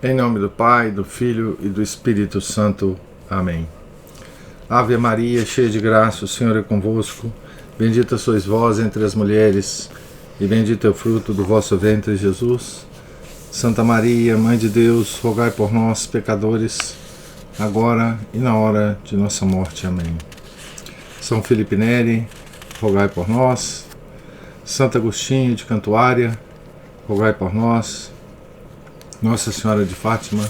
Em nome do Pai, do Filho e do Espírito Santo. Amém. Ave Maria, cheia de graça, o Senhor é convosco. Bendita sois vós entre as mulheres, e bendito é o fruto do vosso ventre, Jesus. Santa Maria, Mãe de Deus, rogai por nós, pecadores, agora e na hora de nossa morte. Amém. São Felipe Neri, rogai por nós. Santo Agostinho de Cantuária, rogai por nós. Nossa Senhora de Fátima,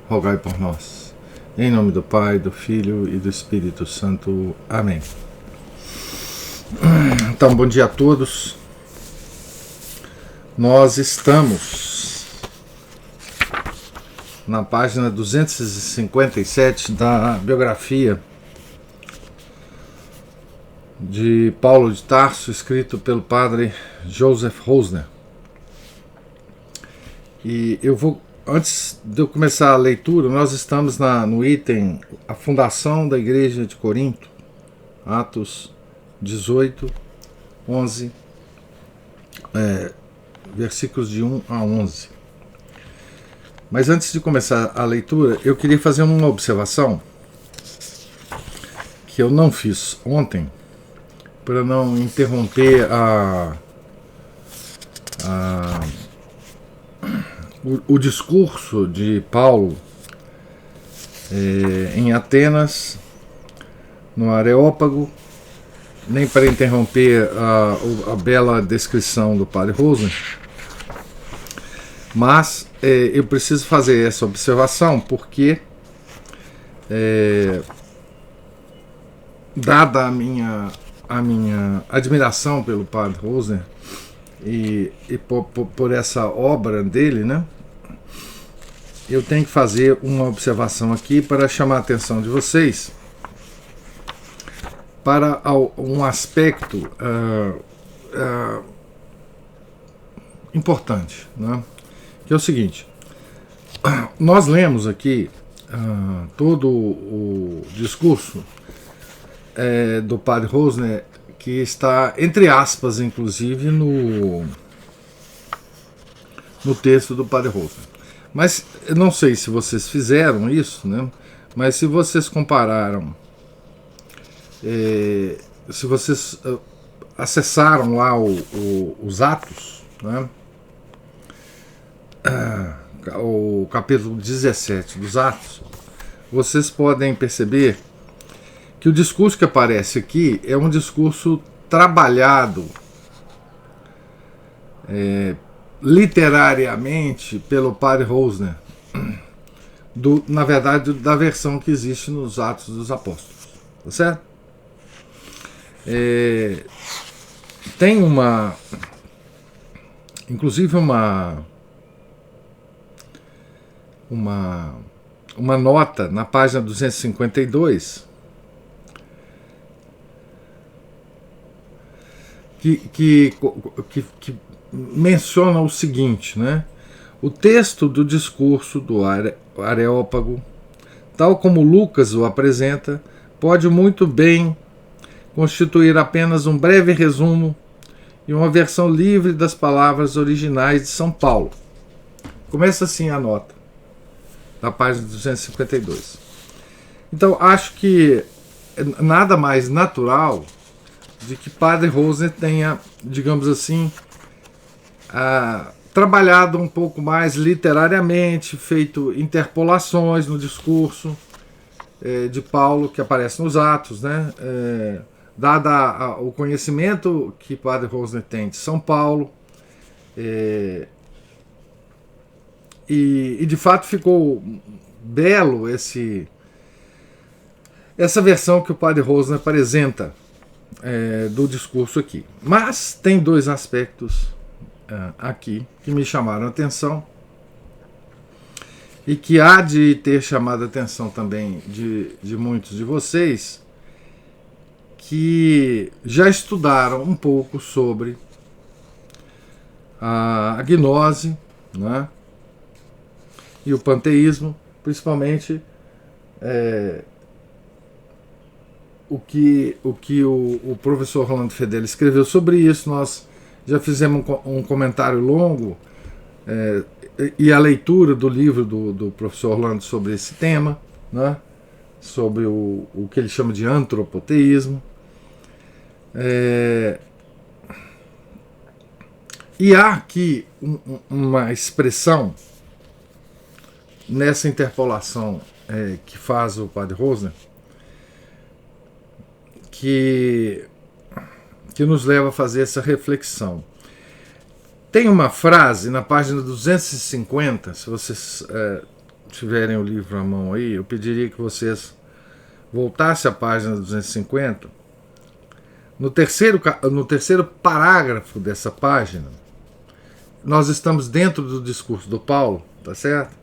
rogai por nós. Em nome do Pai, do Filho e do Espírito Santo. Amém. Então, bom dia a todos. Nós estamos na página 257 da biografia de Paulo de Tarso, escrito pelo padre Joseph Rosner. E eu vou, antes de eu começar a leitura, nós estamos no item A Fundação da Igreja de Corinto, Atos 18, 11, versículos de 1 a 11. Mas antes de começar a leitura, eu queria fazer uma observação que eu não fiz ontem, para não interromper o discurso de Paulo em Atenas, no Areópago, nem para interromper a bela descrição do padre Rosner, mas eu preciso fazer essa observação porque, dada a minha admiração pelo padre Rosner e por essa obra dele, né, eu tenho que fazer uma observação aqui para chamar a atenção de vocês para um aspecto importante, né, que é o seguinte: nós lemos aqui todo o discurso do padre Rosner, que está, entre aspas, inclusive, no texto do padre Rosner. Mas eu não sei se vocês fizeram isso, né? Mas se vocês compararam, se vocês acessaram lá os Atos, né? O capítulo 17 dos Atos, vocês podem perceber que o discurso que aparece aqui é um discurso trabalhado literariamente pelo padre Rosner, na verdade, da versão que existe nos Atos dos Apóstolos, tá certo? Tem inclusive uma nota na página 252 que menciona o seguinte, né? O texto do discurso do Areópago, tal como Lucas o apresenta, pode muito bem constituir apenas um breve resumo e uma versão livre das palavras originais de São Paulo. Começa assim a nota, na página 252. Então, acho que nada mais natural de que padre Rosner tenha, digamos assim, trabalhado um pouco mais literariamente, feito interpolações no discurso de Paulo, que aparece nos Atos, né? Dada o conhecimento que padre Rosner tem de São Paulo, e de fato ficou belo essa versão que o padre Rosner apresenta do discurso aqui. Mas tem dois aspectos aqui que me chamaram a atenção e que há de ter chamado a atenção também de muitos de vocês que já estudaram um pouco sobre a gnose, né, e o panteísmo, principalmente o que o professor Rolando Fedeli escreveu sobre isso. Nós já fizemos um comentário longo e a leitura do livro do professor Orlando sobre esse tema, né? Sobre o que ele chama de antropoteísmo. E há aqui uma expressão nessa interpolação que faz o padre Rosner que nos leva a fazer essa reflexão. Tem uma frase na página 250, se vocês tiverem o livro à mão aí, eu pediria que vocês voltassem à página 250. No terceiro parágrafo dessa página, nós estamos dentro do discurso do Paulo, tá certo?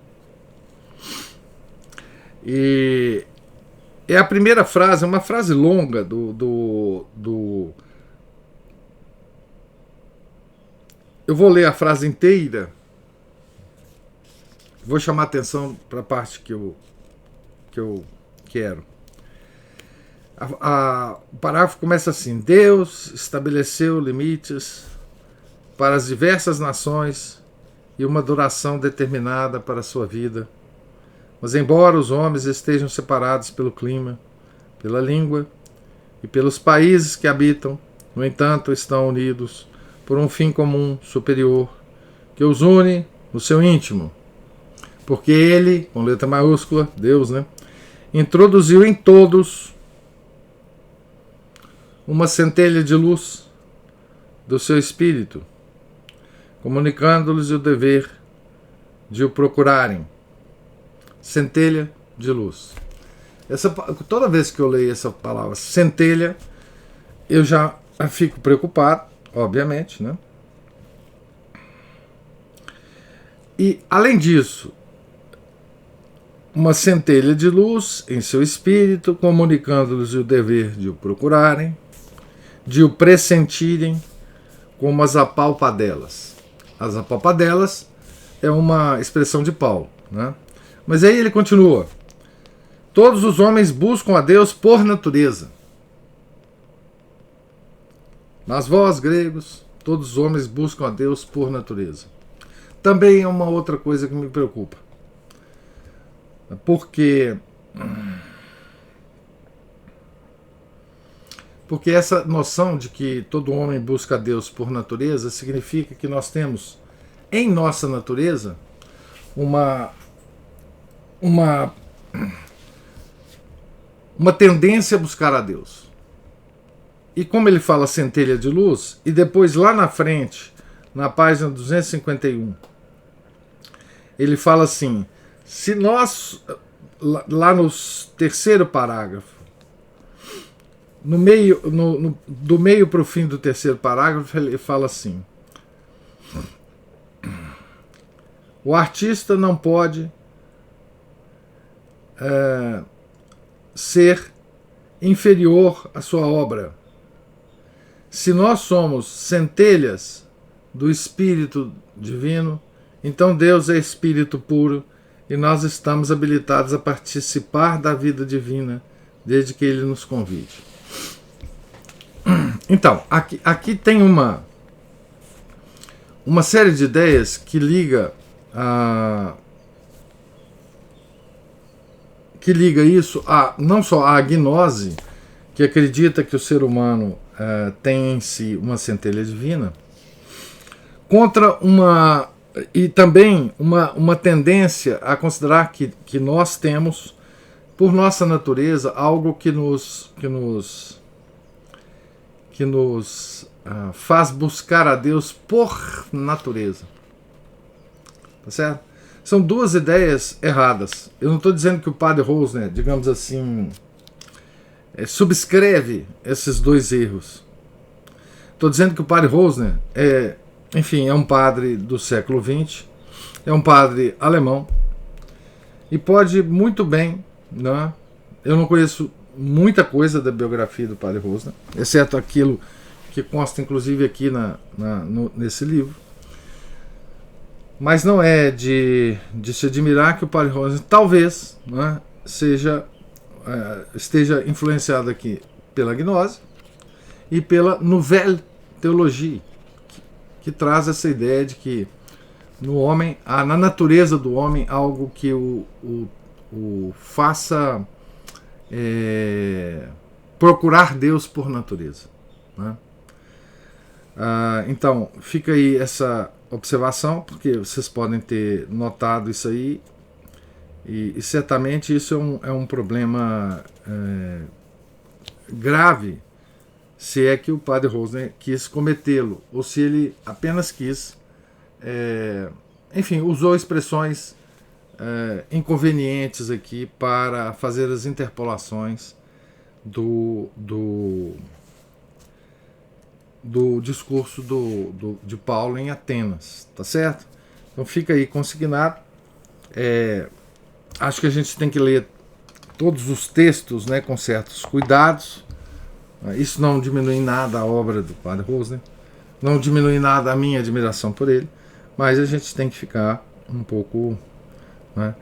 E é a primeira frase, é uma frase longa Eu vou ler a frase inteira. Vou chamar a atenção para a parte que eu quero. O parágrafo começa assim: Deus estabeleceu limites para as diversas nações e uma duração determinada para a sua vida. Mas embora os homens estejam separados pelo clima, pela língua e pelos países que habitam, no entanto estão unidos por um fim comum superior que os une no seu íntimo. Porque ele, com letra maiúscula, Deus, né, introduziu em todos uma centelha de luz do seu espírito, comunicando-lhes o dever de o procurarem. Centelha de luz. Toda vez que eu leio essa palavra centelha, eu já fico preocupado, obviamente, né? E, além disso, uma centelha de luz em seu espírito, comunicando-lhes o dever de o procurarem, de o pressentirem como as apalpadelas. As apalpadelas é uma expressão de Paulo, né? Mas aí ele continua: todos os homens buscam a Deus por natureza. Mas vós, gregos, todos os homens buscam a Deus por natureza. Também é uma outra coisa que me preocupa. Porque essa noção de que todo homem busca a Deus por natureza significa que nós temos em nossa natureza uma tendência a buscar a Deus. E como ele fala centelha de luz, e depois lá na frente, na página 251, ele fala assim: se nós, lá no terceiro parágrafo, do meio para o fim do terceiro parágrafo, ele fala assim: o artista não pode ser inferior à sua obra. Se nós somos centelhas do Espírito Divino, então Deus é Espírito puro e nós estamos habilitados a participar da vida divina desde que Ele nos convide. Então, aqui tem uma série de ideias que liga isso a não só a gnose, que acredita que o ser humano tem em si uma centelha divina, e também uma tendência a considerar que nós temos, por nossa natureza, algo que nos faz buscar a Deus por natureza. Tá certo? São duas ideias erradas. Eu não estou dizendo que o padre Rosner, digamos assim, subscreve esses dois erros. Estou dizendo que o padre Rosner é um padre do século XX, é um padre alemão, e pode muito bem, né? Eu não conheço muita coisa da biografia do padre Rosner, exceto aquilo que consta inclusive aqui nesse livro. Mas não é de se admirar que o padre Rosner talvez, né, esteja influenciado aqui pela gnose e pela Nouvelle Théologie, que traz essa ideia de que no homem, há na natureza do homem algo que o faça procurar Deus por natureza, né? Então, fica aí essa observação, porque vocês podem ter notado isso aí, e certamente isso é um problema grave, se é que o padre Rosner quis cometê-lo, ou se ele apenas quis, enfim, usou expressões inconvenientes aqui para fazer as interpolações do discurso de Paulo em Atenas, tá certo? Então fica aí consignado. Acho que a gente tem que ler todos os textos, né, com certos cuidados. Isso não diminui em nada a obra do padre Rosner, não diminui em nada a minha admiração por ele, mas a gente tem que ficar um pouco, né,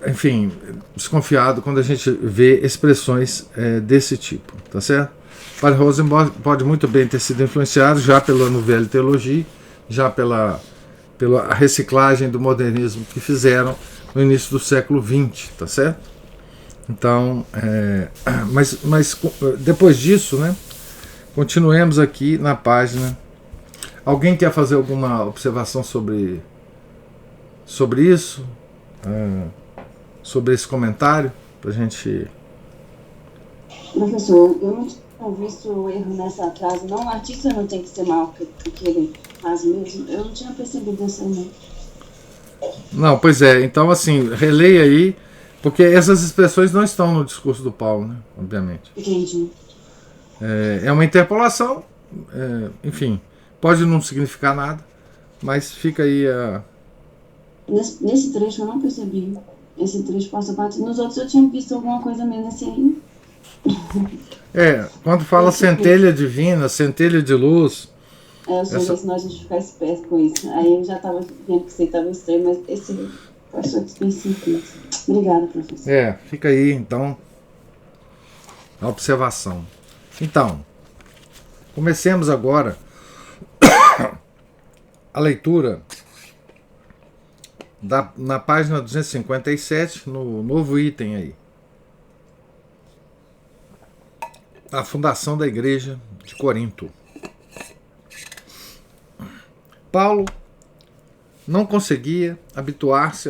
enfim, desconfiado quando a gente vê expressões desse tipo, tá certo? O padre Rosner pode muito bem ter sido influenciado já pela Nouvelle Théologie, já pela reciclagem do modernismo que fizeram no início do século XX, tá certo? Então, mas depois disso, né, continuemos aqui na página. Alguém quer fazer alguma observação sobre isso? Sobre esse comentário? Pra gente... Professor, eu não tinha visto o erro nessa frase. Não, o artista não tem que ser mal que ele faz mesmo. Eu não tinha percebido isso, não. Não, pois é. Então, assim, releia aí, porque essas expressões não estão no discurso do Paulo, né? Obviamente. Entendi. É uma interpolação, enfim, pode não significar nada, mas fica aí a... Nesse trecho eu não percebi. Esse trecho passa batido. Nos outros eu tinha visto alguma coisa mesmo assim. Quando fala centelha divina, centelha de luz... eu sei, senão a gente ficar esperto com isso. Aí eu já estava vendo que você estava estranho, mas esse passou despercebido. Obrigada, professor. Fica aí, então, a observação. Então, comecemos agora a leitura na página 257, no novo item aí. A fundação da igreja de Corinto. Paulo não conseguia habituar-se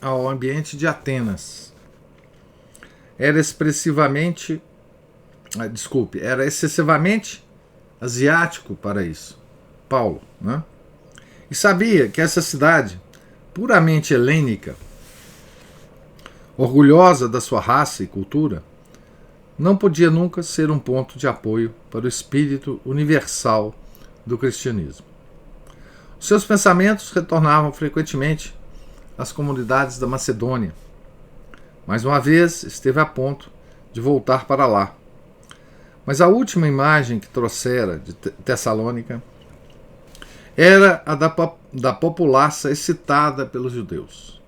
ao ambiente de Atenas. Era excessivamente asiático para isso, Paulo, né? E sabia que essa cidade, puramente helênica, orgulhosa da sua raça e cultura, não podia nunca ser um ponto de apoio para o espírito universal do cristianismo. Os seus pensamentos retornavam frequentemente às comunidades da Macedônia. Mais uma vez esteve a ponto de voltar para lá. Mas a última imagem que trouxera de Tessalônica era a da populaça excitada pelos judeus.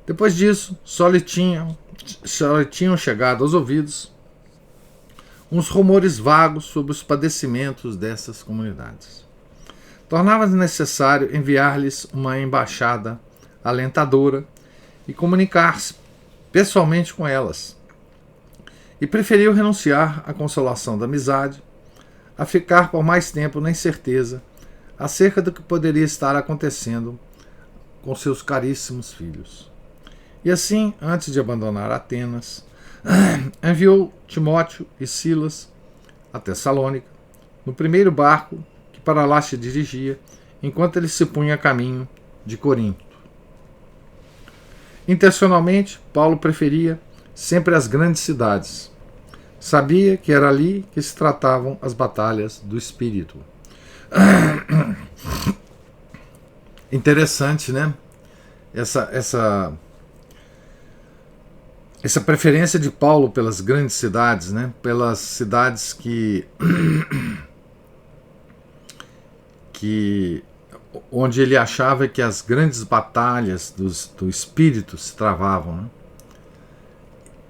Depois disso, só lhe tinham chegado aos ouvidos uns rumores vagos sobre os padecimentos dessas comunidades. Tornava-se necessário enviar-lhes uma embaixada alentadora e comunicar-se pessoalmente com elas. E preferiu renunciar à consolação da amizade, a ficar por mais tempo na incerteza acerca do que poderia estar acontecendo com seus caríssimos filhos. E assim, antes de abandonar Atenas, enviou Timóteo e Silas a Tessalônica, no primeiro barco que para lá se dirigia, enquanto ele se punha a caminho de Corinto. Intencionalmente, Paulo preferia sempre as grandes cidades. Sabia que era ali que se tratavam as batalhas do espírito. Interessante, né? Essa preferência de Paulo pelas grandes cidades, né? Pelas cidades onde ele achava que as grandes batalhas do espírito se travavam, né?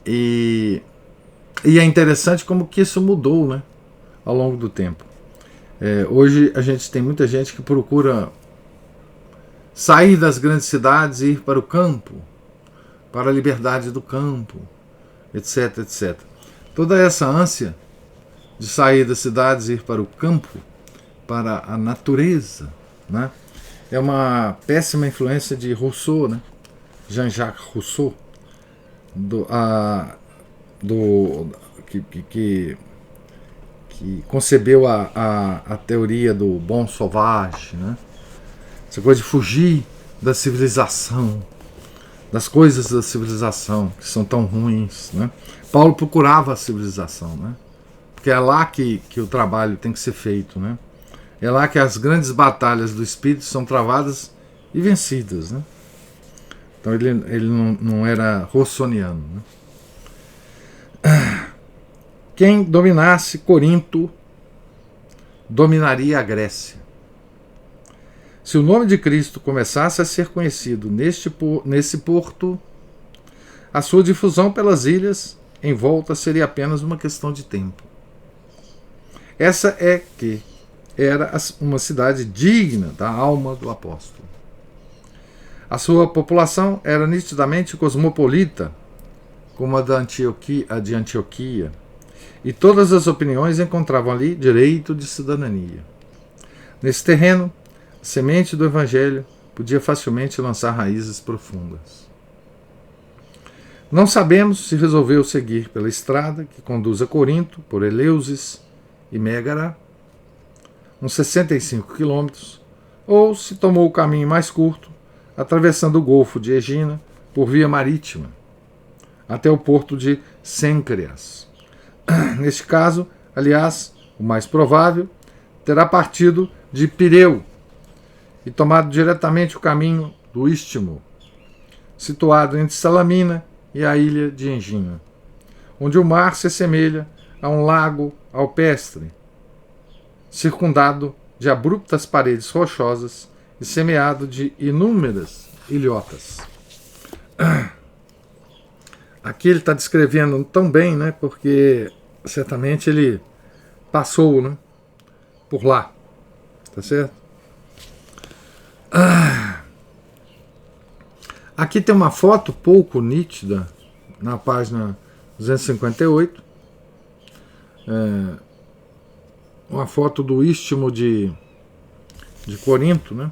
E é interessante como que isso mudou, né, ao longo do tempo. Hoje a gente tem muita gente que procura sair das grandes cidades e ir para o campo, para a liberdade do campo, etc, etc. Toda essa ânsia de sair das cidades e ir para o campo, para a natureza, né, é uma péssima influência de Rousseau, né, Jean-Jacques Rousseau, que concebeu a teoria do bon sauvage, né? Essa coisa de fugir da civilização, das coisas da civilização, que são tão ruins, né? Paulo procurava a civilização, né? Porque é lá que o trabalho tem que ser feito, né? É lá que as grandes batalhas do espírito são travadas e vencidas, né? Então ele não era rossoniano, né? Quem dominasse Corinto dominaria a Grécia. Se o nome de Cristo começasse a ser conhecido nesse porto, a sua difusão pelas ilhas em volta seria apenas uma questão de tempo. Essa é que era uma cidade digna da alma do apóstolo. A sua população era nitidamente cosmopolita, como a de Antioquia, e todas as opiniões encontravam ali direito de cidadania. Nesse terreno, a semente do Evangelho podia facilmente lançar raízes profundas. Não sabemos se resolveu seguir pela estrada que conduz a Corinto, por Eleusis e Mégara, uns 65 quilômetros, ou se tomou o caminho mais curto, atravessando o Golfo de Egina por via marítima, até o porto de Cêncreas. Neste caso, aliás, o mais provável, terá partido de Pireu e tomado diretamente o caminho do Istmo, situado entre Salamina e a ilha de Engina, onde o mar se assemelha a um lago alpestre, circundado de abruptas paredes rochosas e semeado de inúmeras ilhotas. Aqui ele está descrevendo tão bem, né, porque certamente ele passou, né, por lá, tá certo? Aqui tem uma foto pouco nítida na página 258, uma foto do Istmo de Corinto, né?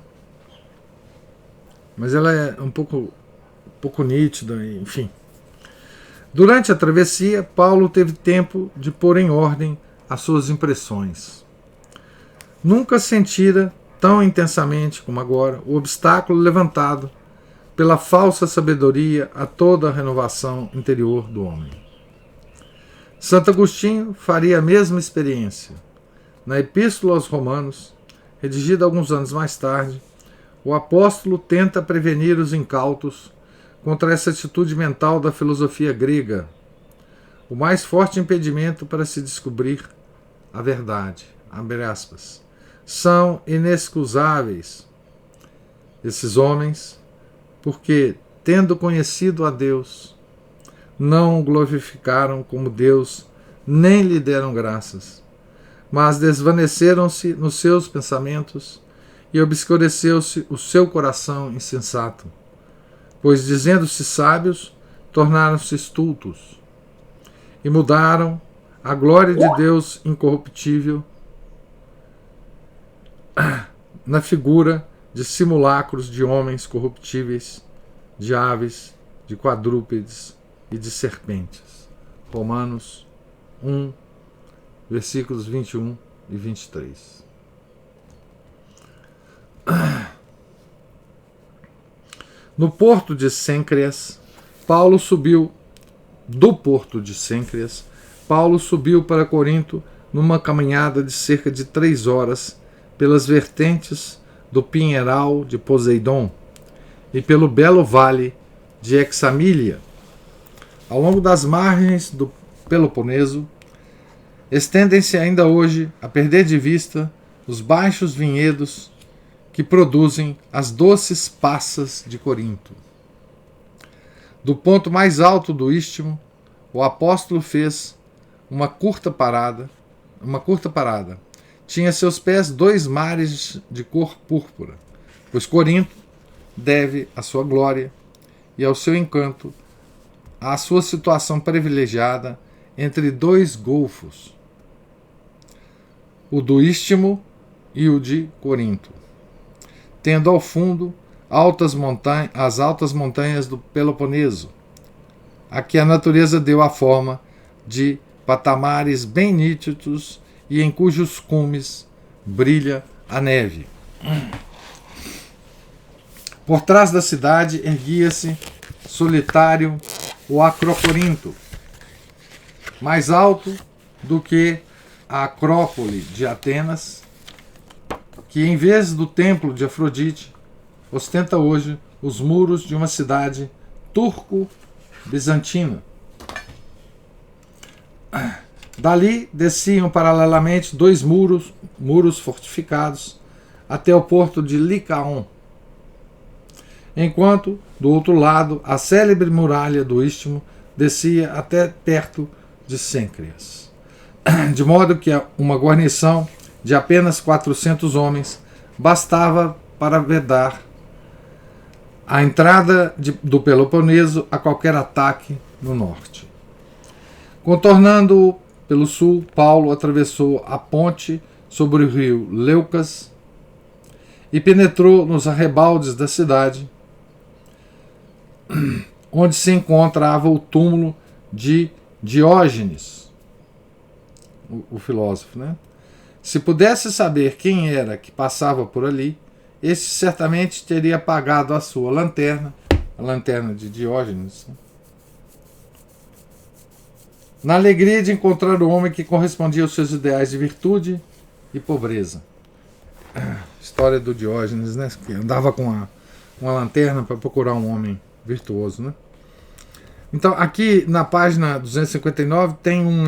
Mas ela é um pouco nítida, enfim. Durante a travessia, Paulo teve tempo de pôr em ordem as suas impressões. Nunca sentira tão intensamente como agora o obstáculo levantado pela falsa sabedoria a toda a renovação interior do homem. Santo Agostinho faria a mesma experiência. Na Epístola aos Romanos, redigida alguns anos mais tarde, o apóstolo tenta prevenir os incautos contra essa atitude mental da filosofia grega, o mais forte impedimento para se descobrir a verdade. Abre aspas. São inexcusáveis esses homens, porque, tendo conhecido a Deus, não o glorificaram como Deus, nem lhe deram graças, mas desvaneceram-se nos seus pensamentos e obscureceu-se o seu coração insensato, pois, dizendo-se sábios, tornaram-se estultos e mudaram a glória de Deus incorruptível na figura de simulacros de homens corruptíveis, de aves, de quadrúpedes e de serpentes. Romanos 1, versículos 21 e 23. No porto de Cêncreas, Paulo subiu para Corinto numa caminhada de cerca de 3 horas pelas vertentes do Pinheiral de Poseidon e pelo belo vale de Examília. Ao longo das margens do Peloponeso, estendem-se ainda hoje, a perder de vista, os baixos vinhedos que produzem as doces passas de Corinto. Do ponto mais alto do istmo, o apóstolo fez uma curta parada, tinha a seus pés 2 mares de cor púrpura, pois Corinto deve a sua glória e ao seu encanto à sua situação privilegiada entre 2 golfos, o do Istmo e o de Corinto, tendo ao fundo as altas montanhas do Peloponeso, a que a natureza deu a forma de patamares bem nítidos e em cujos cumes brilha a neve. Por trás da cidade erguia-se, solitário, o Acrocorinto, mais alto do que a Acrópole de Atenas, que em vez do templo de Afrodite, ostenta hoje os muros de uma cidade turco-bizantina. Dali desciam paralelamente 2 muros fortificados até o porto de Licaon, enquanto, do outro lado, a célebre muralha do Istmo descia até perto de Cêncreas, de modo que uma guarnição de apenas 400 homens bastava para vedar a entrada do Peloponeso a qualquer ataque no norte. Contornando-o pelo sul, Paulo atravessou a ponte sobre o rio Leucas e penetrou nos arrebaldes da cidade, onde se encontrava o túmulo de Diógenes, o filósofo, né? Se pudesse saber quem era que passava por ali, este certamente teria apagado a sua lanterna, a lanterna de Diógenes, na alegria de encontrar o homem que correspondia aos seus ideais de virtude e pobreza. História do Diógenes, né? Que andava com uma lanterna para procurar um homem virtuoso, né? Então, aqui na página 259 tem um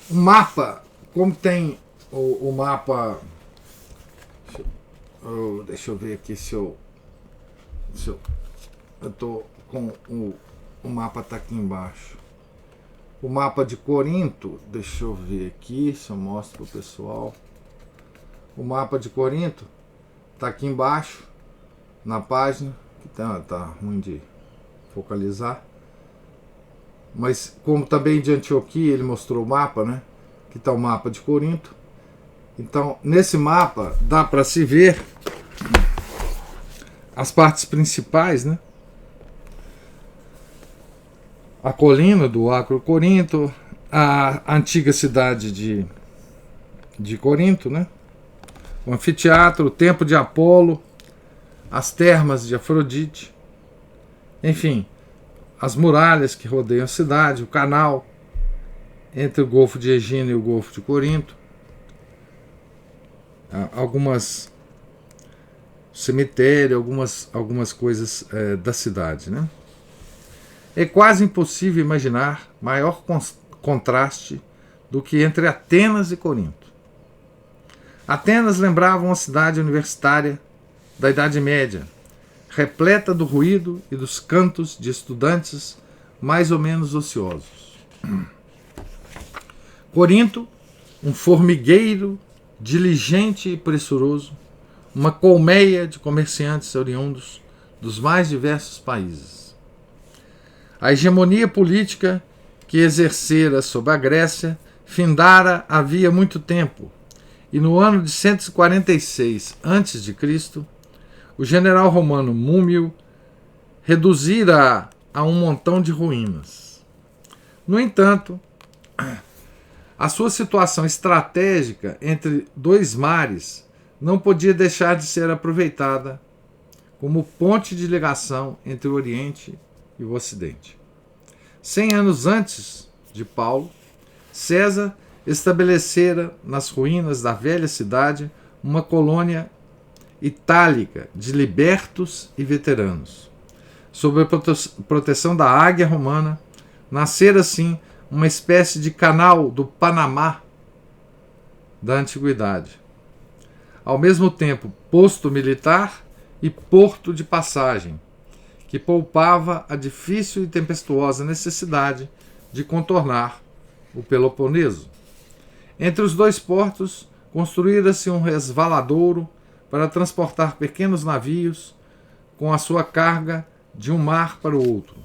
mapa, como tem o mapa. Deixa eu ver aqui se eu tô com o mapa tá aqui embaixo. O mapa de Corinto, deixa eu ver aqui se eu mostro pro pessoal. O mapa de Corinto tá aqui embaixo na página, que tá ruim de focalizar. Mas como também de Antioquia ele mostrou o mapa, né? Que está o mapa de Corinto. Então, nesse mapa dá para se ver as partes principais, né? A colina do Acrocorinto, a antiga cidade de Corinto, né? O anfiteatro, o templo de Apolo, as termas de Afrodite, enfim, as muralhas que rodeiam a cidade, o canal entre o Golfo de Egina e o Golfo de Corinto, algumas cemitério, algumas coisas da cidade, né? É quase impossível imaginar maior contraste do que entre Atenas e Corinto. Atenas lembrava uma cidade universitária da Idade Média, repleta do ruído e dos cantos de estudantes mais ou menos ociosos. Corinto, um formigueiro diligente e pressuroso, uma colmeia de comerciantes oriundos dos mais diversos países. A hegemonia política que exercera sobre a Grécia findara havia muito tempo, e no ano de 146 a.C., o general romano Múmio reduzira a um montão de ruínas. No entanto, a sua situação estratégica entre 2 mares não podia deixar de ser aproveitada como ponte de ligação entre o Oriente e o Ocidente. 100 anos antes de Paulo, César estabelecera nas ruínas da velha cidade uma colônia itálica de libertos e veteranos. Sob a proteção da águia romana, nascera assim uma espécie de canal do Panamá da antiguidade. Ao mesmo tempo, posto militar e porto de passagem, que poupava a difícil e tempestuosa necessidade de contornar o Peloponeso. Entre os dois portos, construíra-se um resvaladouro para transportar pequenos navios com a sua carga de um mar para o outro.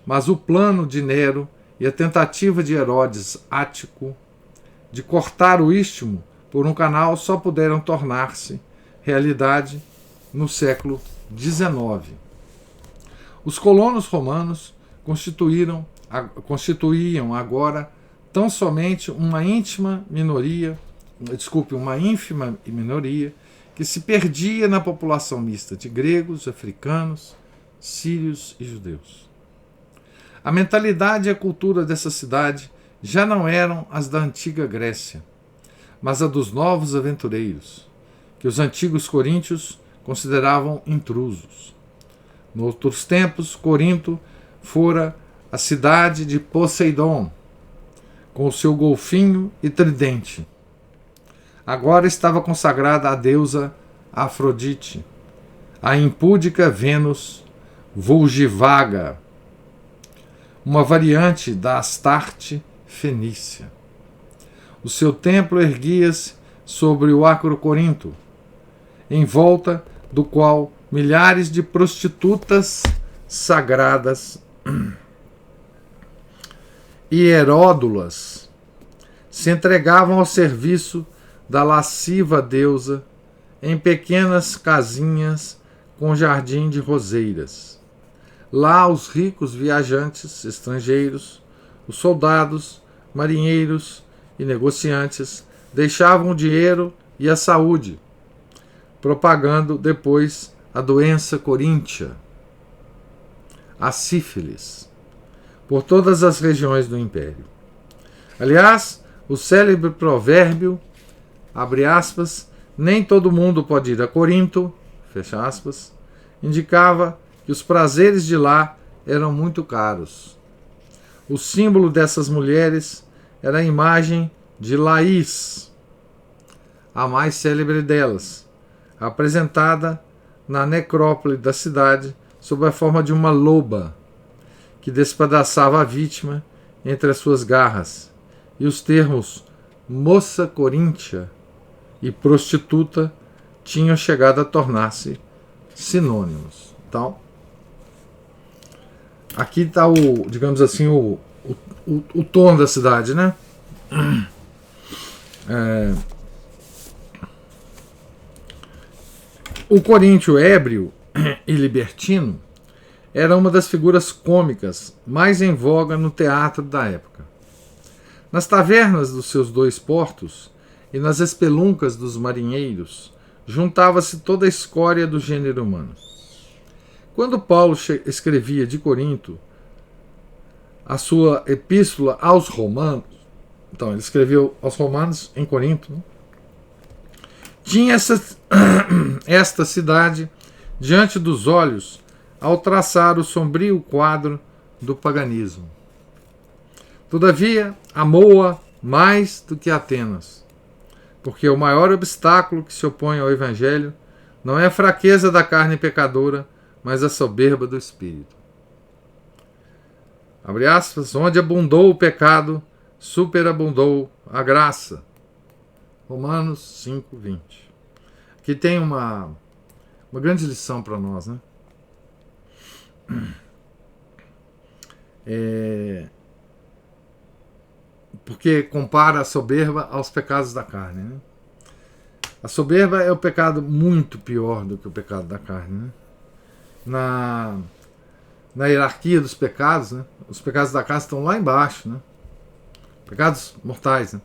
Mas o plano de Nero e a tentativa de Herodes Ático de cortar o istmo por um canal só puderam tornar-se realidade no século XIX. Os colonos romanos constituíam agora tão somente uma ínfima minoria que se perdia na população mista de gregos, africanos, sírios e judeus. A mentalidade e a cultura dessa cidade já não eram as da antiga Grécia, mas a dos novos aventureiros, que os antigos coríntios consideravam intrusos. Noutros tempos, Corinto fora a cidade de Poseidon, com o seu golfinho e tridente. Agora estava consagrada à deusa Afrodite, a impúdica Vênus Vulgivaga, uma variante da Astarte fenícia. O seu templo erguia-se sobre o Acrocorinto, em volta do qual milhares de prostitutas sagradas e heródulas se entregavam ao serviço da lasciva deusa em pequenas casinhas com jardim de roseiras. Lá os ricos viajantes estrangeiros, os soldados, marinheiros e negociantes deixavam o dinheiro e a saúde, propagando depois a doença coríntia, a sífilis, por todas as regiões do império. Aliás, o célebre provérbio, abre aspas, nem todo mundo pode ir a Corinto, fecha aspas, indicava que os prazeres de lá eram muito caros. O símbolo dessas mulheres era a imagem de Laís, a mais célebre delas, apresentada na necrópole da cidade sob a forma de uma loba, que despedaçava a vítima entre as suas garras, e os termos moça coríntia e prostituta tinham chegado a tornar-se sinônimos. Então, aqui está o, digamos assim, o tom da cidade, né? O coríntio ébrio e libertino era uma das figuras cômicas mais em voga no teatro da época. Nas tavernas dos seus dois portos e nas espeluncas dos marinheiros juntava-se toda a escória do gênero humano. Quando Paulo escrevia de Corinto a sua epístola aos Romanos, então ele escreveu aos Romanos em Corinto, né? Tinha esta cidade diante dos olhos ao traçar o sombrio quadro do paganismo. Todavia, amou-a mais do que Atenas, porque o maior obstáculo que se opõe ao Evangelho não é a fraqueza da carne pecadora, mas a soberba do espírito. Abre aspas, onde abundou o pecado, superabundou a graça. Romanos 5:20. Aqui tem uma grande lição para nós, né? Porque compara a soberba aos pecados da carne, né? A soberba é o pecado muito pior do que o pecado da carne, né? Na hierarquia dos pecados, né? Os pecados da carne estão lá embaixo, né? Pecados mortais, né?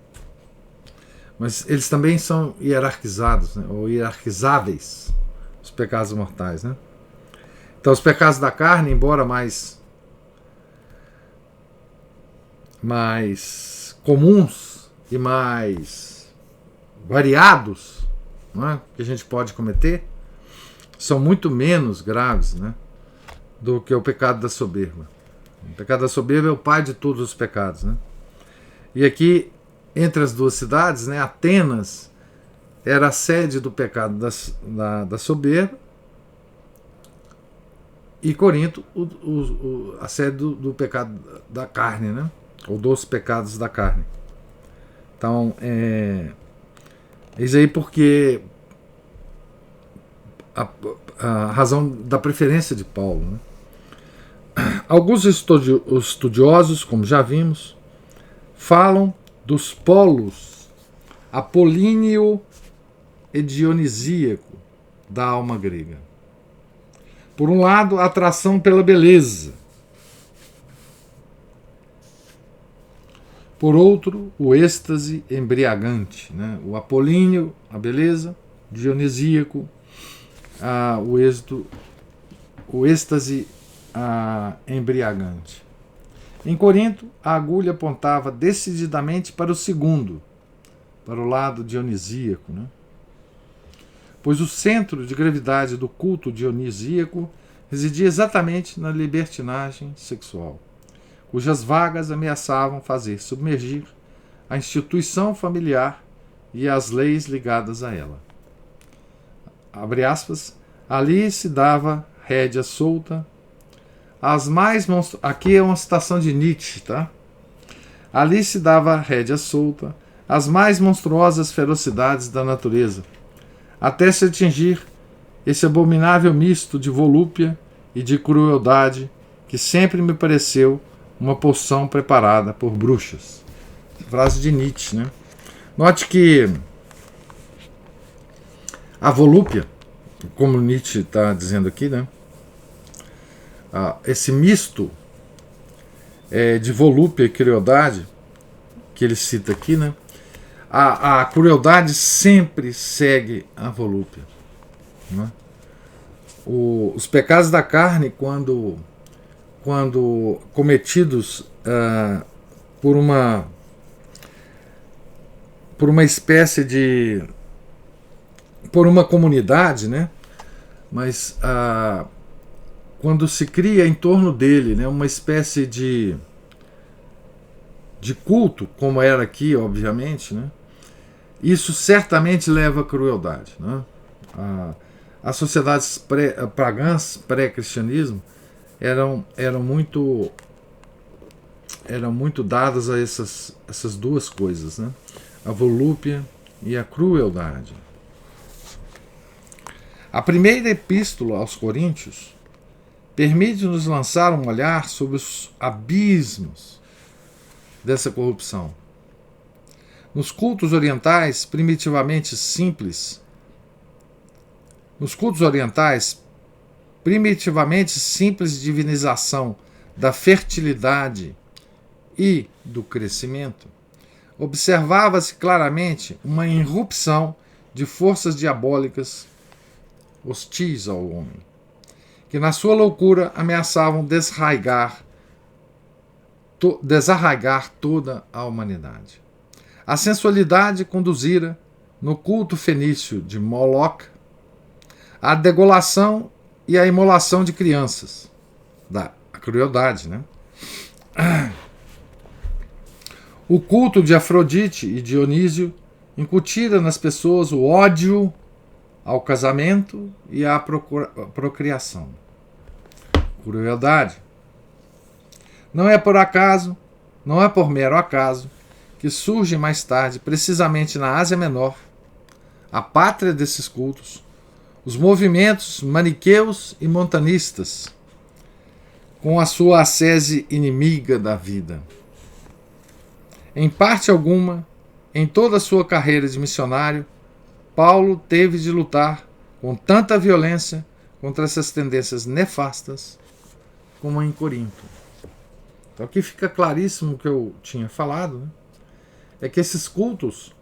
Mas eles também são hierarquizados, né? Ou hierarquizáveis, os pecados mortais, né? Então os pecados da carne, embora mais comuns e mais variados, não é? Que a gente pode cometer, são muito menos graves, né? Do que o pecado da soberba. O pecado da soberba é o pai de todos os pecados, né? E aqui, entre as duas cidades, né, Atenas era a sede do pecado da soberba, E Corinto, a sede do pecado da carne, né? Ou dos pecados da carne. Então, isso aí porque a razão da preferência de Paulo, né? Alguns estudiosos, como já vimos, falam dos polos apolíneo e dionisíaco da alma grega. Por um lado, a atração pela beleza. Por outro, o êxtase embriagante, né? O apolíneo, a beleza, dionisíaco, o êxtase embriagante. Em Corinto, a agulha apontava decididamente para o segundo, para o lado dionisíaco, né? Pois o centro de gravidade do culto dionisíaco residia exatamente na libertinagem sexual, cujas vagas ameaçavam fazer submergir a instituição familiar e as leis ligadas a ela. Abre aspas, ali se dava rédea solta às mais aqui é uma citação de Nietzsche, tá? Ali se dava rédea solta às mais monstruosas ferocidades da natureza, até se atingir esse abominável misto de volúpia e de crueldade que sempre me pareceu uma poção preparada por bruxas. Frase de Nietzsche, né? Note que a volúpia, como Nietzsche está dizendo aqui, né? Esse misto de volúpia e crueldade que ele cita aqui, né? A crueldade sempre segue a volúpia, né? Os pecados da carne, quando cometidos por uma espécie de por uma comunidade, né? Mas quando se cria em torno dele, né, uma espécie de culto, como era aqui, obviamente, né? Isso certamente leva à crueldade, né? As sociedades pagãs, pré-cristianismo, eram muito dadas a essas duas coisas, né? A volúpia e a crueldade. A primeira epístola aos Coríntios permite-nos lançar um olhar sobre os abismos dessa corrupção. Nos cultos orientais primitivamente simples divinização da fertilidade e do crescimento, observava-se claramente uma irrupção de forças diabólicas hostis ao homem, que na sua loucura ameaçavam desarraigar toda a humanidade. A sensualidade conduzira, no culto fenício de Moloch, a degolação e a imolação de crianças, a crueldade, né? O culto de Afrodite e Dionísio incutira nas pessoas o ódio ao casamento e à procriação. Crueldade. Não é por mero acaso, que surge mais tarde, precisamente na Ásia Menor, a pátria desses cultos, os movimentos maniqueus e montanistas, com a sua ascese inimiga da vida. Em parte alguma, em toda a sua carreira de missionário, Paulo teve de lutar com tanta violência contra essas tendências nefastas como em Corinto. Então aqui fica claríssimo o que eu tinha falado, né? É que esses cultos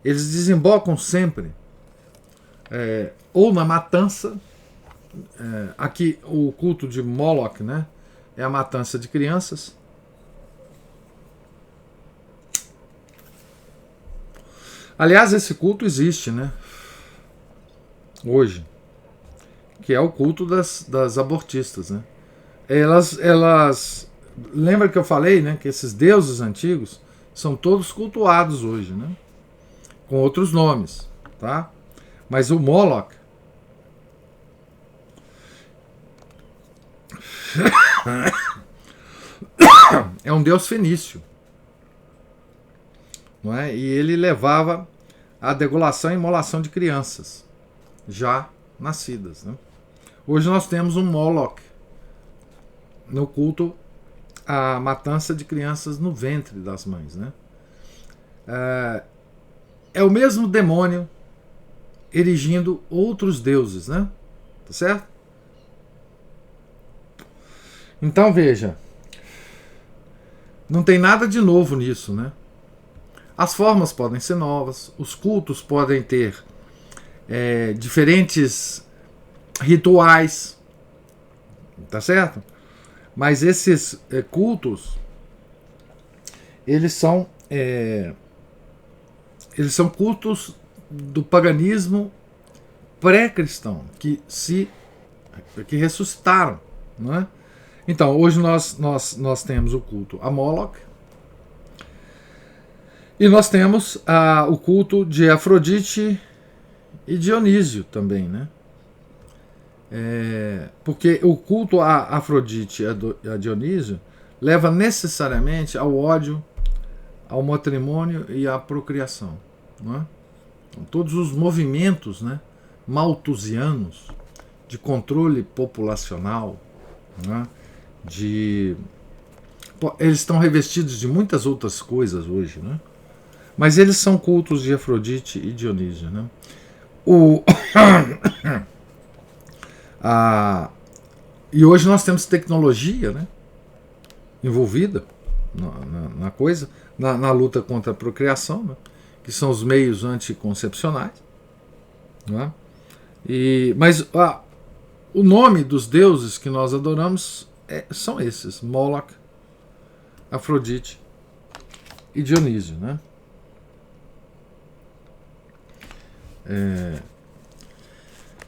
eles desembocam sempre ou na matança, aqui o culto de Moloch, né, é a matança de crianças. Aliás, esse culto existe, né, hoje, que é o culto das abortistas, né? Elas lembra que eu falei, né, que esses deuses antigos são todos cultuados hoje, né, com outros nomes, tá? Mas o Moloch É um deus fenício, não é? E ele levava a degolação e imolação de crianças já nascidas, né? Hoje nós temos um Moloch no culto à matança de crianças no ventre das mães, né? É o mesmo demônio erigindo outros deuses, né? Tá certo? Então veja, não tem nada de novo nisso, né? As formas podem ser novas, os cultos podem ter diferentes rituais, tá certo? Mas esses cultos, eles são cultos do paganismo pré-cristão, que ressuscitaram, não é? Então, hoje nós temos o culto a Moloch e nós temos o culto de Afrodite e Dionísio também, né? Porque o culto a Afrodite e a Dionísio leva necessariamente ao ódio, ao matrimônio e à procriação, não é? Então, todos os movimentos, né, malthusianos de controle populacional, não é? Eles estão revestidos de muitas outras coisas hoje, né? Mas eles são cultos de Afrodite e Dionísio, né? E hoje nós temos tecnologia, né, envolvida na coisa, na luta contra a procriação, né, que são os meios anticoncepcionais, né? Mas o nome dos deuses que nós adoramos são esses: Moloch, Afrodite e Dionísio, né?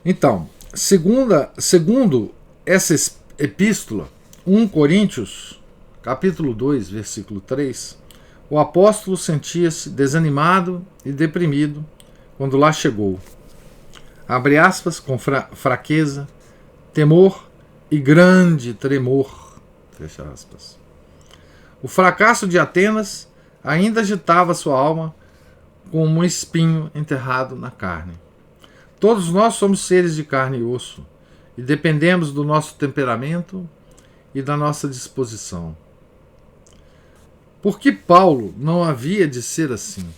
Então, segundo essa epístola, 1 Coríntios, capítulo 2, versículo 3, o apóstolo sentia-se desanimado e deprimido quando lá chegou. Abre aspas, com fraqueza, temor e grande tremor. Fecha aspas. O fracasso de Atenas ainda agitava sua alma como um espinho enterrado na carne. Todos nós somos seres de carne e osso e dependemos do nosso temperamento e da nossa disposição. Por que Paulo não havia de ser assim?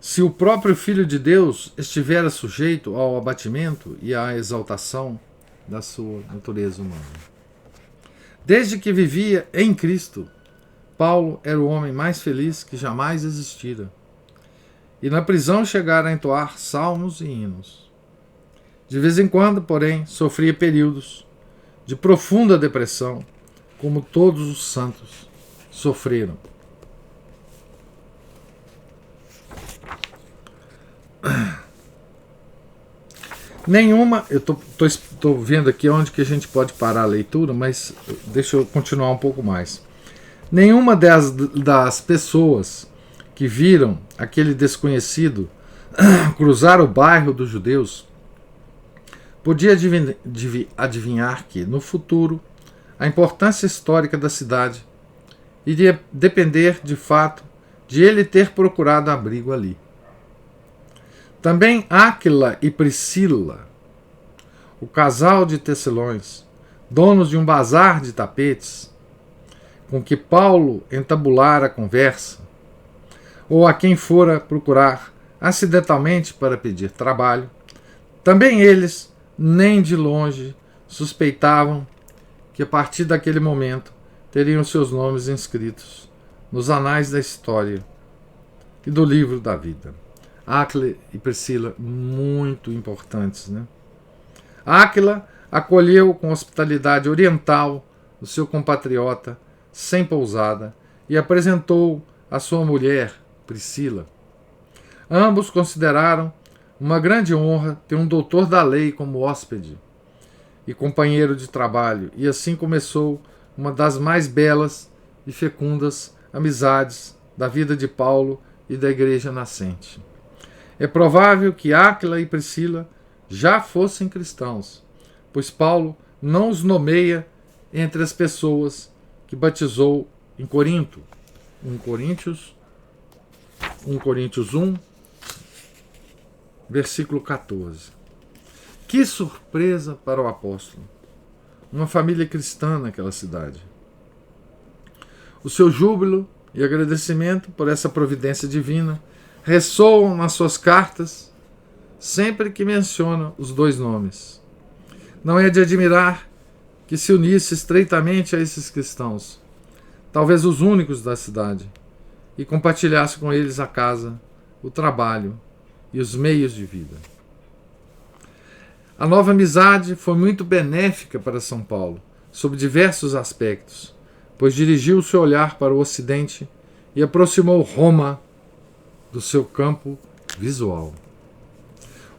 Se o próprio Filho de Deus estivera sujeito ao abatimento e à exaltação da sua natureza humana. Desde que vivia em Cristo, Paulo era o homem mais feliz que jamais existira. E na prisão chegara a entoar salmos e hinos. De vez em quando, porém, sofria períodos de profunda depressão, como todos os santos sofreram. Nenhuma, eu estou vendo aqui onde que a gente pode parar a leitura, mas deixa eu continuar um pouco mais. Nenhuma das pessoas que viram aquele desconhecido cruzar o bairro dos judeus podia adivinhar que, no futuro, a importância histórica da cidade iria depender, de fato, de ele ter procurado abrigo ali. Também Áquila e Priscila, o casal de tecelões, donos de um bazar de tapetes, com que Paulo entabulara a conversa, ou a quem fora procurar acidentalmente para pedir trabalho, também eles, nem de longe, suspeitavam que a partir daquele momento teriam seus nomes inscritos nos anais da história e do livro da vida. Áquila e Priscila, muito importantes, né? Áquila acolheu com hospitalidade oriental o seu compatriota sem pousada e apresentou a sua mulher, Priscila. Ambos consideraram uma grande honra ter um doutor da lei como hóspede e companheiro de trabalho, e assim começou uma das mais belas e fecundas amizades da vida de Paulo e da igreja nascente. É provável que Áquila e Priscila já fossem cristãos, pois Paulo não os nomeia entre as pessoas que batizou em Corinto. 1 Coríntios 1, versículo 14. Que surpresa para o apóstolo! Uma família cristã naquela cidade. O seu júbilo e agradecimento por essa providência divina ressoam nas suas cartas sempre que menciona os dois nomes. Não é de admirar que se unisse estreitamente a esses cristãos, talvez os únicos da cidade, e compartilhasse com eles a casa, o trabalho e os meios de vida. A nova amizade foi muito benéfica para São Paulo, sob diversos aspectos, pois dirigiu seu olhar para o Ocidente e aproximou Roma do seu campo visual.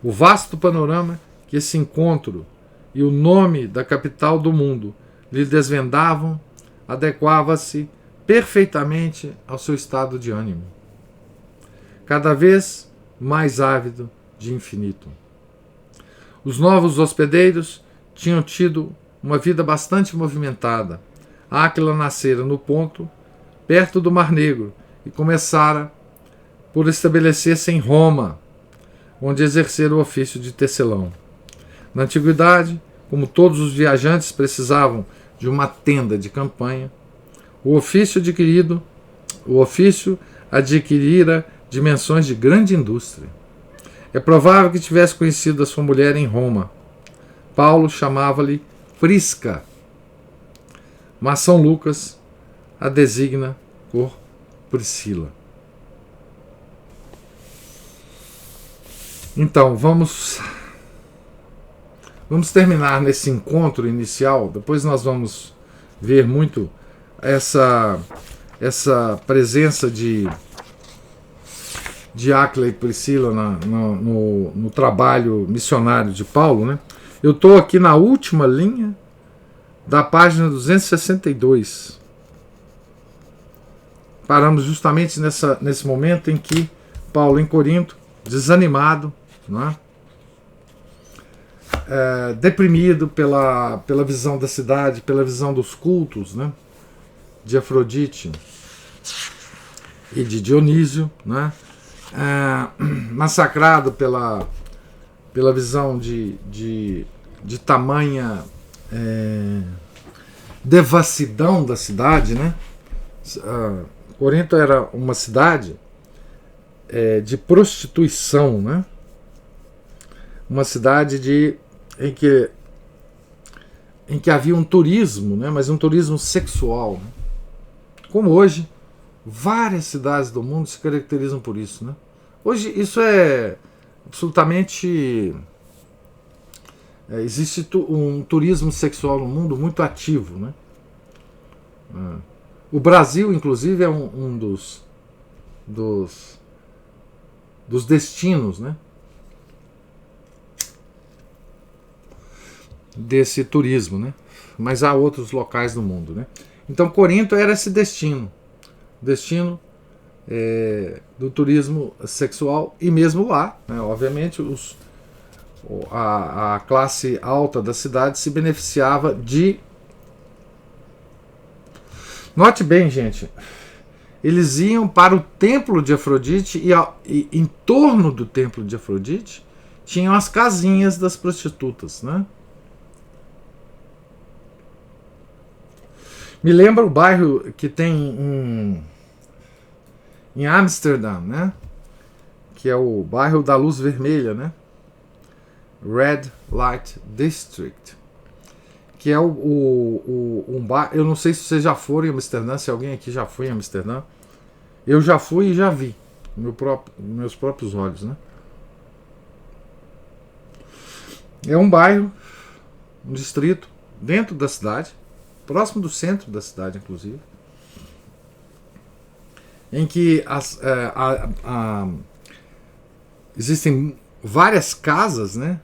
O vasto panorama que esse encontro e o nome da capital do mundo lhe desvendavam adequava-se perfeitamente ao seu estado de ânimo, cada vez mais ávido de infinito. Os novos hospedeiros tinham tido uma vida bastante movimentada. Áquila nascera no Ponto, perto do Mar Negro, e começara por estabelecer-se em Roma, onde exercera o ofício de tecelão. Na antiguidade, como todos os viajantes precisavam de uma tenda de campanha, o ofício adquirira dimensões de grande indústria. É provável que tivesse conhecido a sua mulher em Roma. Paulo chamava-lhe Prisca, mas São Lucas a designa por Priscila. Então, vamos terminar nesse encontro inicial. Depois nós vamos ver muito essa presença de Áquila e Priscila no trabalho missionário de Paulo, né? Eu estou aqui na última linha da página 262. Paramos justamente nesse momento em que Paulo, em Corinto, desanimado, né? Deprimido pela visão da cidade, pela visão dos cultos, né? De Afrodite e de Dionísio, né? Massacrado pela visão de tamanha devassidão da cidade, né? Corinto era uma cidade de prostituição, né? Uma cidade em que havia um turismo, né? Mas um turismo sexual, né? Como hoje várias cidades do mundo se caracterizam por isso, né? Hoje isso é absolutamente... existe um turismo sexual no mundo muito ativo, né? O Brasil, inclusive, é um dos destinos, né? Desse turismo, né? Mas há outros locais no mundo, né? Então Corinto era esse destino do turismo sexual, e mesmo lá, né, obviamente a classe alta da cidade se beneficiava de... Note bem, gente, eles iam para o templo de Afrodite e em torno do templo de Afrodite tinham as casinhas das prostitutas, né? Me lembra o bairro que tem em Amsterdã, né? Que é o bairro da Luz Vermelha, né? Red Light District, que é um bairro... Eu não sei se vocês já foram em Amsterdã, se alguém aqui já foi em Amsterdã. Eu já fui e já vi, meus próprios olhos, né? É um bairro, um distrito dentro da cidade, próximo do centro da cidade, inclusive, em que existem várias casas, né?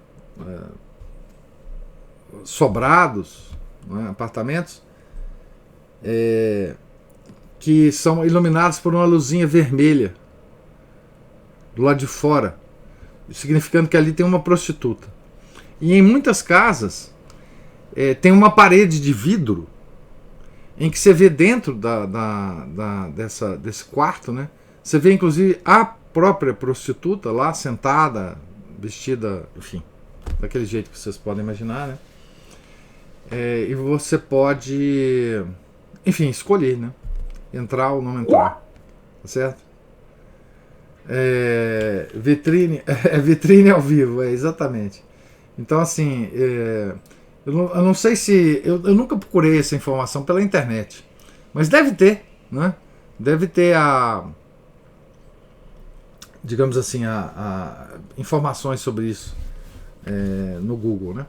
Sobrados, né? Apartamentos que são iluminados por uma luzinha vermelha do lado de fora, significando que ali tem uma prostituta. E em muitas casas tem uma parede de vidro em que você vê dentro desse quarto, né? Você vê inclusive a própria prostituta lá sentada, vestida, enfim, daquele jeito que vocês podem imaginar, né? E você pode, enfim, escolher, né? Entrar ou não entrar, tá certo? Vitrine, vitrine ao vivo, exatamente. Então, assim, eu não sei se... Eu nunca procurei essa informação pela internet, mas deve ter, né? Deve ter digamos assim, informações sobre isso no Google, né?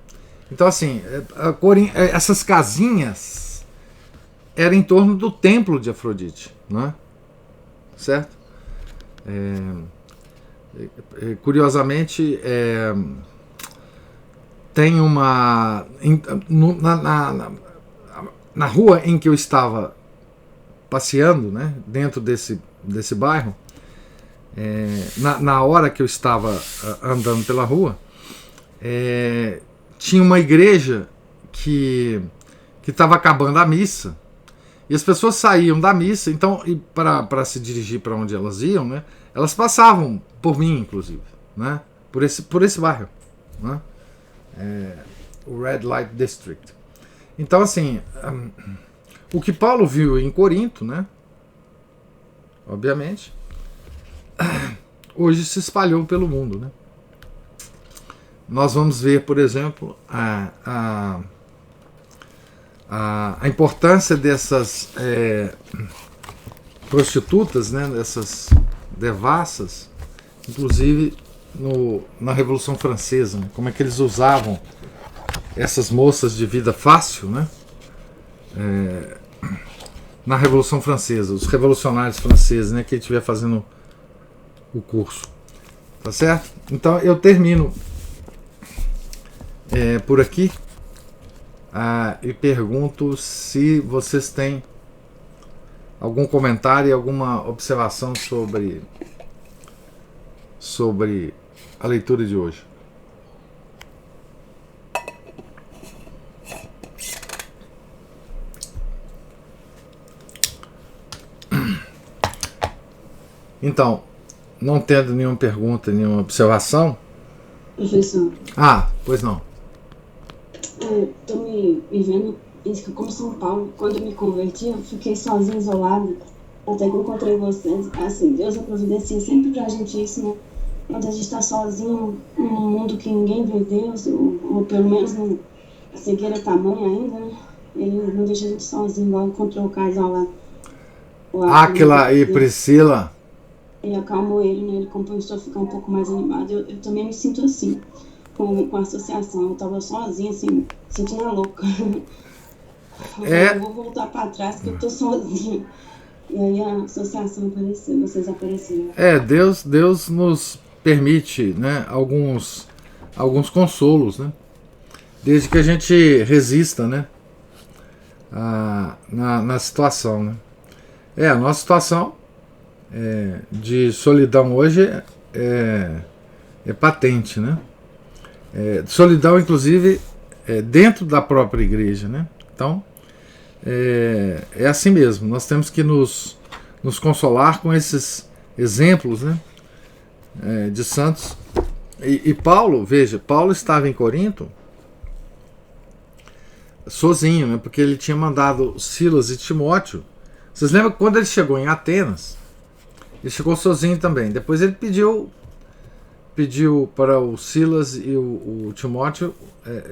Então, assim, essas casinhas eram em torno do templo de Afrodite, né? Certo? Curiosamente, tem uma... Na rua em que eu estava passeando, né, dentro desse bairro, na hora que eu estava andando pela rua, tinha uma igreja que estava acabando a missa, e as pessoas saíam da missa, então, para se dirigir para onde elas iam, né, elas passavam por mim, inclusive, né, por esse bairro, né, o Red Light District. Então, assim, o que Paulo viu em Corinto, né, obviamente, hoje se espalhou pelo mundo, né? Nós vamos ver, por exemplo, a importância dessas prostitutas, né, dessas devassas, inclusive na Revolução Francesa, né? Como é que eles usavam essas moças de vida fácil, né? Na Revolução Francesa, os revolucionários franceses, né, que estiver fazendo o curso, tá certo? Então eu termino por aqui e pergunto se vocês têm algum comentário e alguma observação sobre a leitura de hoje. Então, não tendo nenhuma pergunta, nenhuma observação... Professor. Pois não. Estou me vendo, como São Paulo, quando eu me converti, eu fiquei sozinha, isolada, até que eu encontrei vocês. Assim, Deus providencia sempre pra gente isso, né? Quando a gente está sozinho num mundo que ninguém vê Deus, ou pelo menos a cegueira é tamanha ainda, né? Ele não deixa a gente sozinho, igual encontrou o casal lá. Áquila e Priscila. E acalmou ele, né? Ele começou a ficar um pouco mais animado. Eu também me sinto assim, com a associação. Eu tava sozinha, assim, sentindo a louca. Eu vou voltar para trás porque eu tô sozinha. E aí a associação apareceu, vocês apareceram. Deus nos permite, né, alguns consolos, né? Desde que a gente resista, né? Na situação, né? A nossa situação de solidão hoje é patente, né? Solidão, inclusive, dentro da própria igreja, né? Então, é assim mesmo. Nós temos que nos consolar com esses exemplos, né? De santos. E Paulo, veja, Paulo estava em Corinto sozinho, né? Porque ele tinha mandado Silas e Timóteo. Vocês lembram que quando ele chegou em Atenas, ele chegou sozinho também. Depois ele pediu para o Silas e o Timóteo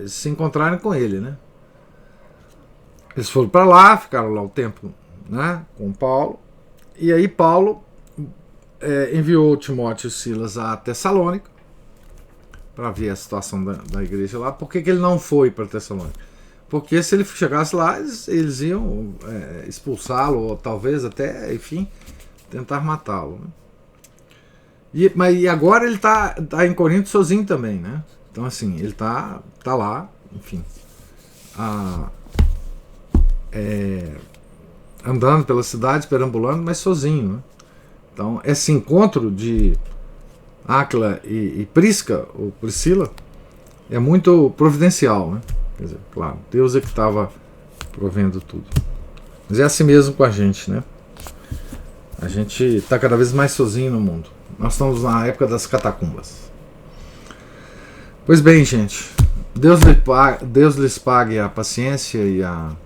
se encontrarem com ele, né? Eles foram para lá, ficaram lá o tempo, né, com Paulo. E aí Paulo enviou Timóteo e Silas a Tessalônica para ver a situação da igreja lá. Por que ele não foi para Tessalônica? Porque se ele chegasse lá, eles iam expulsá-lo, ou talvez até, enfim, tentar matá-lo, né? E agora ele tá em Corinto sozinho também, né? Então, assim, ele tá lá, enfim, andando pela cidade, perambulando, mas sozinho, né? Então, esse encontro de Áquila e Prisca, ou Priscila, é muito providencial, né? Quer dizer, claro, Deus é que estava provendo tudo. Mas é assim mesmo com a gente, né? A gente está cada vez mais sozinho no mundo. Nós estamos na época das catacumbas. Pois bem, gente, Deus lhes pague a paciência e a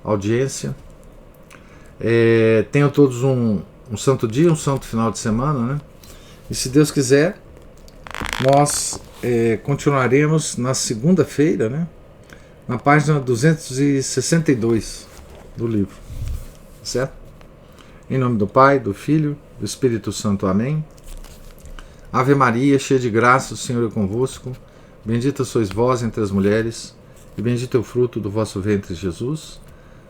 audiência. Tenham todos um santo dia, um santo final de semana, né? E se Deus quiser, nós continuaremos na segunda-feira, né? Na página 262 do livro, certo? Em nome do Pai, do Filho, do Espírito Santo. Amém. Ave Maria, cheia de graça, o Senhor é convosco. Bendita sois vós entre as mulheres, e bendito é o fruto do vosso ventre, Jesus.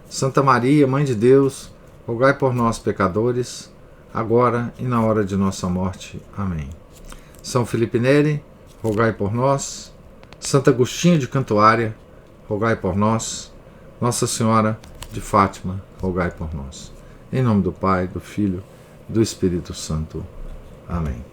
Santa Maria, Mãe de Deus, rogai por nós, pecadores, agora e na hora de nossa morte. Amém. São Felipe Neri, rogai por nós. Santo Agostinho de Cantuária, rogai por nós. Nossa Senhora de Fátima, rogai por nós. Em nome do Pai, do Filho e do Espírito Santo. Amém.